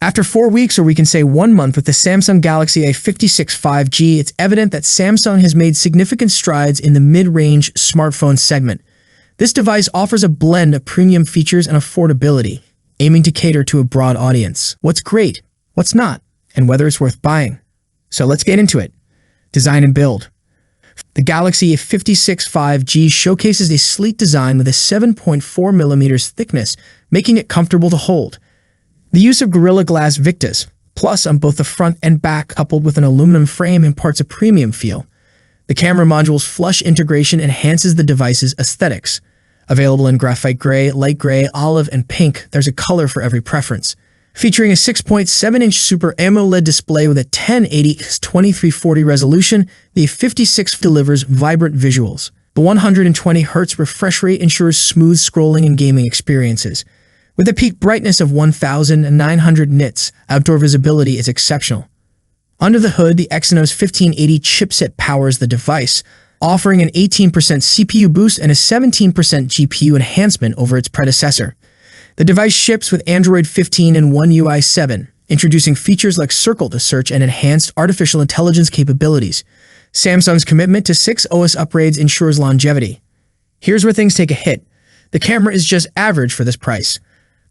After 4 weeks, or we can say 1 month, with the Samsung Galaxy A56 5G, it's evident that Samsung has made significant strides in the mid-range smartphone segment. This device offers a blend of premium features and affordability, aiming to cater to a broad audience. What's great, what's not, and whether it's worth buying. So let's get into it. Design and build. The Galaxy A56 5G showcases a sleek design with a 7.4mm thickness, making it comfortable to hold. The use of Gorilla Glass Victus Plus on both the front and back, coupled with an aluminum frame, imparts a premium feel. The camera module's flush integration enhances the device's aesthetics. Available in graphite gray, light gray, olive, and pink, there's a color for every preference. Featuring a 6.7-inch Super AMOLED display with a 1080x2340 resolution, the A56 delivers vibrant visuals. The 120Hz refresh rate ensures smooth scrolling and gaming experiences. With a peak brightness of 1900 nits, outdoor visibility is exceptional. Under the hood, the Exynos 1580 chipset powers the device, offering an 18% CPU boost and a 17% GPU enhancement over its predecessor. The device ships with Android 15 and One UI 7, introducing features like circle to search and enhanced artificial intelligence capabilities. Samsung's commitment to 6 OS upgrades ensures longevity. Here's where things take a hit. The camera is just average for this price.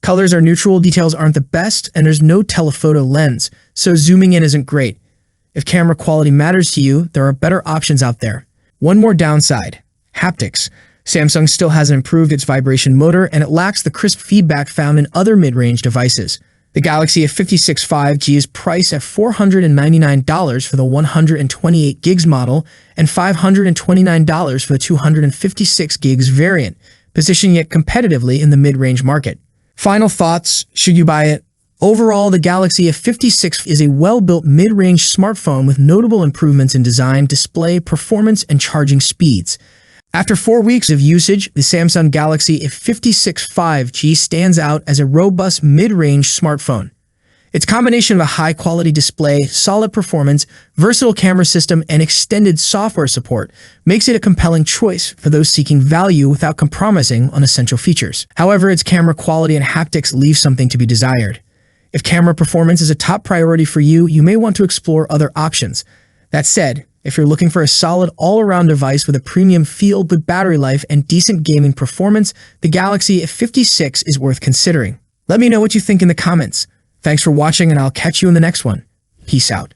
Colors are neutral, details aren't the best, and there's no telephoto lens, so zooming in isn't great. If camera quality matters to you, there are better options out there. One more downside: haptics. Samsung still hasn't improved its vibration motor, and it lacks the crisp feedback found in other mid-range devices. The Galaxy A56 5G is priced at $499 for the 128 gigs model and $529 for the 256 gigs variant, positioning it competitively in the mid-range market. Final thoughts: should you buy it? Overall, the Galaxy A56 is a well-built mid-range smartphone with notable improvements in design, display, performance, and charging speeds. After 4 weeks of usage, the Samsung Galaxy A56 5G stands out as a robust mid-range smartphone. Its combination of a high-quality display, solid performance, versatile camera system, and extended software support makes it a compelling choice for those seeking value without compromising on essential features. However, its camera quality and haptics leave something to be desired. If camera performance is a top priority for you, you may want to explore other options. That said, if you're looking for a solid all-around device with a premium feel, good battery life, and decent gaming performance, the Galaxy A56 is worth considering. Let me know what you think in the comments. Thanks for watching, and I'll catch you in the next one. Peace out.